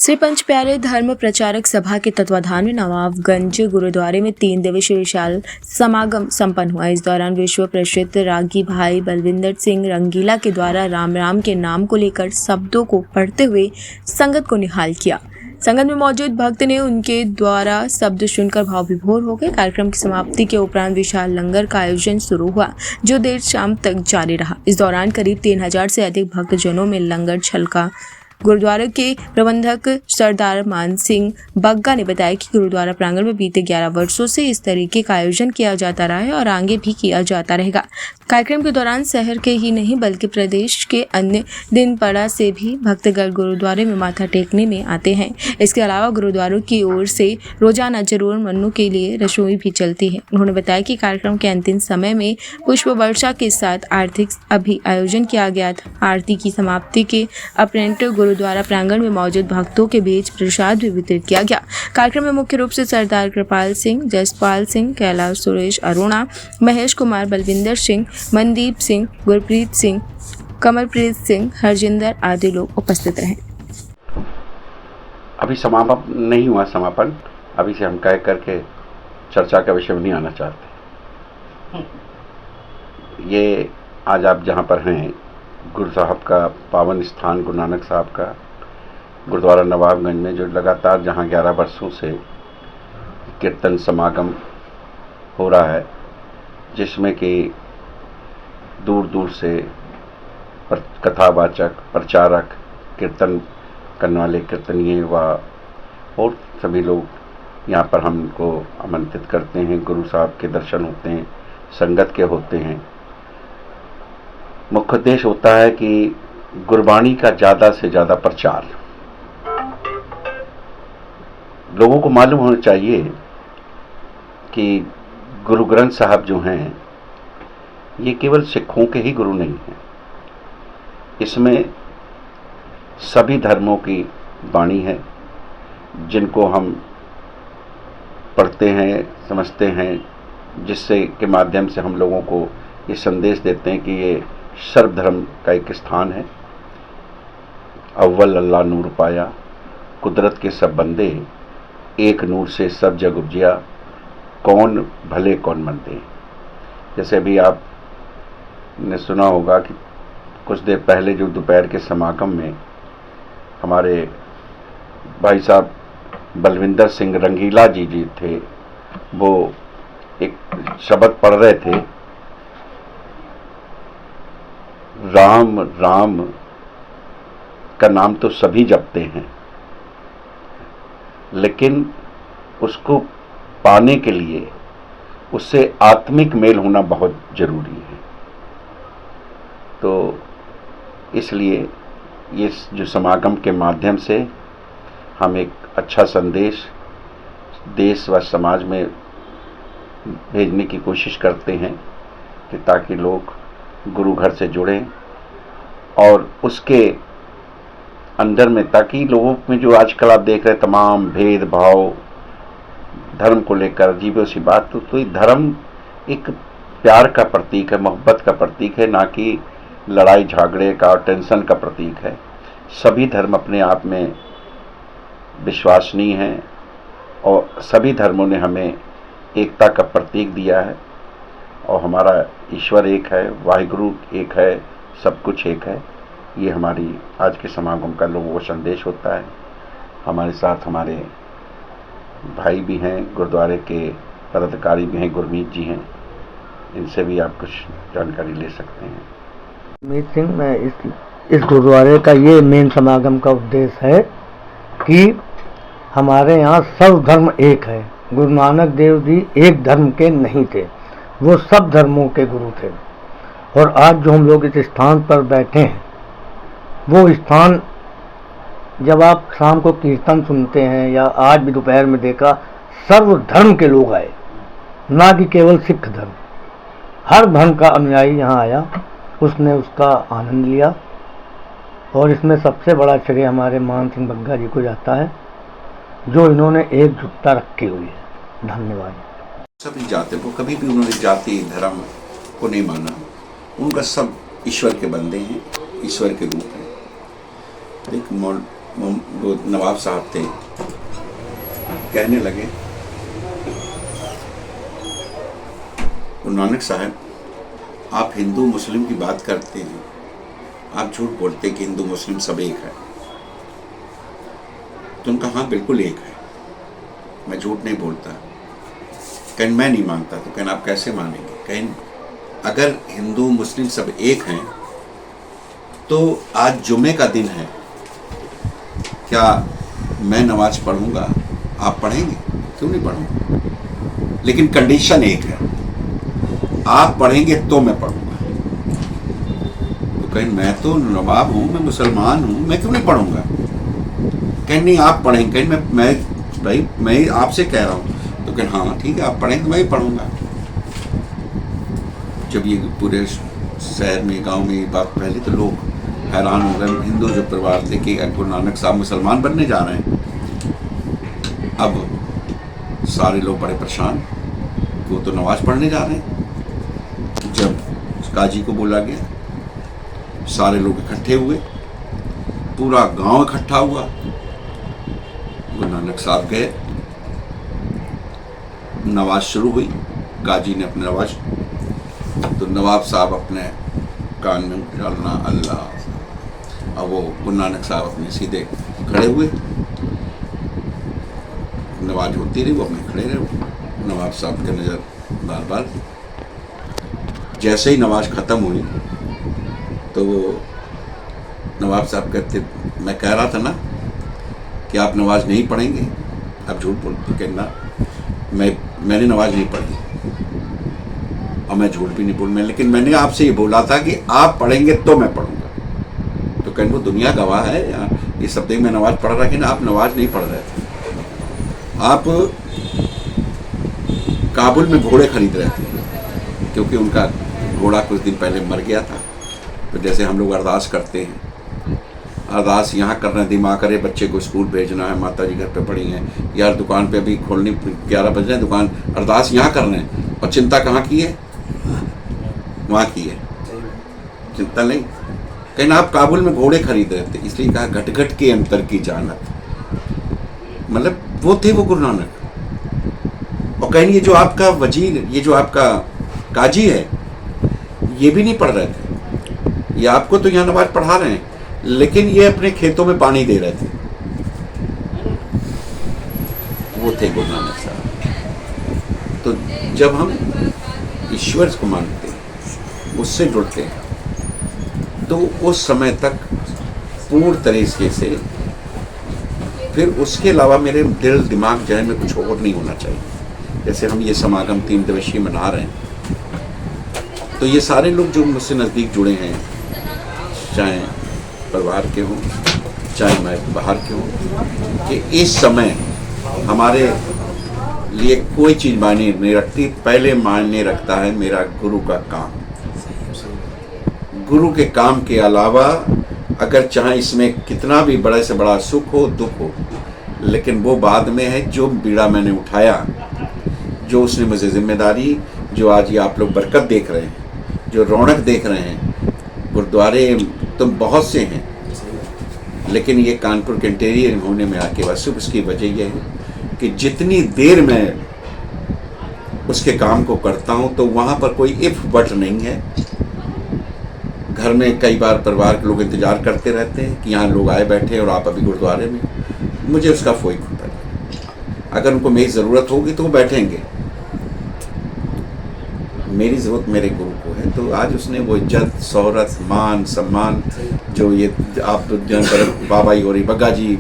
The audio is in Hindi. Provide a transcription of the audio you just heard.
श्री पंच प्यारे धर्म प्रचारक सभा के तत्वाधान में नवाबगंज गुरुद्वारे में 3 दिवसीय विशाल समागम संपन्न हुआ। इस दौरान विश्व प्रसिद्ध रागी भाई बलविंदर सिंह रंगीला के द्वारा राम राम के नाम को लेकर शब्दों को पढ़ते हुए संगत को निहाल किया। संगत में मौजूद भक्त ने उनके द्वारा शब्द सुनकर भाव विभोर हो गए। कार्यक्रम की समाप्ति के उपरांत विशाल लंगर का आयोजन शुरू हुआ, जो देर शाम तक जारी रहा। इस दौरान करीब 3000 से अधिक भक्तजनों में लंगर छलका। गुरुद्वारे के प्रबंधक सरदार मान सिंह बग्गा ने बताया कि गुरुद्वारा प्रांगण में बीते 11 वर्षों से इस तरीके का आयोजन किया जाता रहा है और आगे भी किया जाता रहेगा। कार्यक्रम के दौरान शहर के ही नहीं बल्कि प्रदेश के अन्य दिनपड़ा से भी भक्तगण गुरुद्वारे में माथा टेकने में आते हैं। इसके अलावा गुरुद्वारों की ओर से रोजाना जरूर मन्नों के लिए रसोई भी चलती है। उन्होंने बताया कि कार्यक्रम के अंतिम समय में पुष्प वर्षा के साथ आर्थिक भी आयोजन किया गया था। आरती की समाप्ति के उपरांत गुरुद्वारा प्रांगण में मौजूद भक्तों के बीच प्रसाद भी वितरित किया गया। कार्यक्रम में मुख्य रूप से सरदार कृपाल सिंह, जसपाल सिंह, कैलाश सुरेश अरोड़ा, महेश कुमार, बलविंदर सिंह, मनदीप सिंह, गुरप्रीत सिंह, कमलप्रीत सिंह, हरजिंदर आदि लोग उपस्थित रहे। अभी समापन नहीं हुआ। समापन अभी से हम कह करके चर्चा का विषय में नहीं आना चाहते। ये आज आप जहाँ पर हैं, गुरु साहब का पावन स्थान गुरु नानक साहब का गुरुद्वारा नवाबगंज में, जो लगातार जहाँ 11 वर्षों से कीर्तन समागम हो रहा है, जिसमें कि दूर दूर से कथावाचक, प्रचारक, कीर्तन करने वाले कीर्तनीय व और सभी लोग यहाँ पर हमको आमंत्रित करते हैं। गुरु साहब के दर्शन होते हैं, संगत के होते हैं। मुख्य उद्देश्य होता है कि गुरबाणी का ज़्यादा से ज़्यादा प्रचार। लोगों को मालूम होना चाहिए कि गुरु ग्रंथ साहब जो हैं, ये केवल सिखों के ही गुरु नहीं हैं। इसमें सभी धर्मों की वाणी है, जिनको हम पढ़ते हैं, समझते हैं, जिससे के माध्यम से हम लोगों को ये संदेश देते हैं कि ये सर्वधर्म का एक स्थान है। अव्वल अल्लाह नूर पाया, कुदरत के सब बंदे, एक नूर से सब जग उपजिया, कौन भले कौन मंदे। जैसे अभी आपने सुना होगा कि कुछ देर पहले जो दोपहर के समागम में हमारे भाई साहब बलविंदर सिंह रंगीला जी थे, वो एक शब्द पढ़ रहे थे, राम राम का नाम तो सभी जपते हैं, लेकिन उसको पाने के लिए उससे आत्मिक मेल होना बहुत जरूरी है। तो इसलिए ये जो समागम के माध्यम से हम एक अच्छा संदेश देश व समाज में भेजने की कोशिश करते हैं कि ताकि लोग गुरु घर से जुड़ें और उसके अंदर में, ताकि लोगों में जो आजकल आप देख रहे हैं तमाम भेदभाव धर्म को लेकर अजीबो सी बात, तो ये धर्म एक प्यार का प्रतीक है, मोहब्बत का प्रतीक है, ना कि लड़ाई झगड़े का और टेंशन का प्रतीक है। सभी धर्म अपने आप में विश्वसनीय हैं और सभी धर्मों ने हमें एकता का प्रतीक दिया है और हमारा ईश्वर एक है, वाहिगुरु एक है, सब कुछ एक है। ये हमारी आज के समागम का लोगों को संदेश होता है। हमारे साथ हमारे भाई भी हैं, गुरुद्वारे के पदाधिकारी भी हैं, गुरमीत जी हैं, इनसे भी आप कुछ जानकारी ले सकते हैं। गुरमीत सिंह, मैं इस गुरुद्वारे का ये मेन समागम का उद्देश्य है कि हमारे यहाँ सब धर्म एक है। गुरु नानक देव जी एक धर्म के नहीं थे, वो सब धर्मों के गुरु थे। और आज जो हम लोग इस स्थान पर बैठे हैं, वो स्थान जब आप शाम को कीर्तन सुनते हैं या आज भी दोपहर में देखा, सर्व धर्म के लोग आए, ना कि केवल सिख धर्म। हर धर्म का अनुयायी यहाँ आया, उसने उसका आनंद लिया। और इसमें सबसे बड़ा श्रेय हमारे मान सिंह बग्गा जी को जाता है, जो इन्होंने एकजुटता रखी हुई है। धन्यवाद। सभी जाति को, कभी भी उन्होंने जाति धर्म को नहीं माना। उनका सब ईश्वर के बंदे हैं, ईश्वर के रूप हैं। लेकिन वो नवाब साहब थे, कहने लगे, गुरु नानक साहब, आप हिंदू मुस्लिम की बात करते हैं, आप झूठ बोलते कि हिंदू मुस्लिम सब एक है। तो उनका हाँ बिल्कुल एक है, मैं झूठ नहीं बोलता। कहीं मैं नहीं मानता। तो कहना आप कैसे मानेंगे? कहीं अगर हिंदू मुस्लिम सब एक हैं तो आज जुमे का दिन है, क्या मैं नमाज पढ़ूंगा? आप पढ़ेंगे? क्यों नहीं पढ़ूंगा? लेकिन कंडीशन एक है, आप पढ़ेंगे तो मैं पढ़ूंगा। तो कहीं मैं तो नवाब हूं, मैं मुसलमान हूं, मैं क्यों नहीं पढ़ूंगा? कहीं नहीं आप पढ़ेंगे। कहीं मैं आपसे कह रहा हूं। तो कहीं हाँ ठीक है, आप पढ़ेंगे, मैं ही पढ़ूंगा। जब ये पूरे शहर में गांव में ये बात फैली तो लोग हैरान हो गए। हिंदू जो परिवार थे कि गुरु नानक साहब मुसलमान बनने जा रहे हैं। अब सारे लोग बड़े परेशान, वो तो नमाज पढ़ने जा रहे हैं। जब काजी को बोला गया, सारे लोग इकट्ठे हुए, पूरा गांव इकट्ठा हुआ। गुरु नानक साहब गए, नमाज शुरू हुई, काजी ने अपनी नमाज, तो नवाब साहब अपने कान में डालना अल्लाह। अब वो गुरु नानक साहब अपने सीधे खड़े हुए, नमाज होती रही, वो अपने खड़े रहे। नवाब साहब की नज़र बार बार, जैसे ही नमाज ख़त्म हुई तो वो नवाब साहब कहते, मैं कह रहा था ना कि आप नमाज नहीं पढ़ेंगे, आप झूठ बोलते। कहना मैंने नमाज नहीं पढ़ी और मैं झूठ भी नहीं बोल, लेकिन मैंने आपसे ये बोला था कि आप पढ़ेंगे तो मैं पढ़ूंगा। तो कहीं वो दुनिया गवाह है, ये सब देख मैं नमाज पढ़ रहा कि ना, आप नमाज नहीं पढ़ रहे थे। आप काबुल में घोड़े खरीद रहे थे, क्योंकि उनका घोड़ा कुछ दिन पहले मर गया था। तो जैसे हम लोग अरदास करते हैं, अरदास यहाँ कर रहे हैं, दिमाग करे बच्चे को स्कूल भेजना है, माता जी घर पे पड़ी हैं, यार दुकान पे अभी खोलनी 11 बज रहे हैं, दुकान अरदास यहाँ कर रहे हैं, और चिंता कहाँ की है? वहाँ की है, चिंता नहीं। कहीं आप काबुल में घोड़े खरीद रहे थे, इसलिए कहा घट घट के अंतर की जानत। मतलब वो थे वो गुरु नानक। और कहीं ये जो आपका वजीर, ये जो आपका काजी है, ये भी नहीं पढ़ रहे थे। ये आपको तो यहाँ नमाज पढ़ा रहे हैं, लेकिन ये अपने खेतों में पानी दे रहे थे। वो थे गुरु नानक साहब। तो जब हम ईश्वर को मानते हैं, उससे जुड़ते हैं, तो उस समय तक पूर्ण तरीके से, फिर उसके अलावा मेरे दिल दिमाग जहन में कुछ और नहीं होना चाहिए। जैसे हम ये समागम 3 दिवसीय मना रहे हैं, तो ये सारे लोग जो मुझसे नज़दीक जुड़े हैं, चाहे परिवार के हों, चाहे मैं बाहर के हों, कि इस समय हमारे लिए कोई चीज़ मायने नहीं रखती। पहले मायने रखता है मेरा गुरु का काम। गुरु के काम के अलावा अगर चाहे इसमें कितना भी बड़े से बड़ा सुख हो, दुख हो, लेकिन वो बाद में है। जो बीड़ा मैंने उठाया, जो उसने मुझे जिम्मेदारी, जो आज ये आप लोग बरकत देख रहे हैं, जो रौनक देख रहे हैं, गुरुद्वारे तो बहुत से हैं, लेकिन ये कानपुर के इंटीरियर होने में आके बस उसकी वजह यह है कि जितनी देर मैं उसके काम को करता हूँ, तो वहाँ पर कोई इफ बट नहीं है। घर में कई बार परिवार के लोग इंतज़ार करते रहते हैं कि यहाँ लोग आए बैठे और आप अभी गुरुद्वारे में। मुझे उसका कोई खुदा नहीं। अगर उनको मेरी ज़रूरत होगी तो वो बैठेंगे, मेरी ज़रूरत मेरे गुरु को है। तो आज उसने वो इज्जत, शोहरत, मान, सम्मान जो ये आप बाबा जी हो रही, बग्गा जी,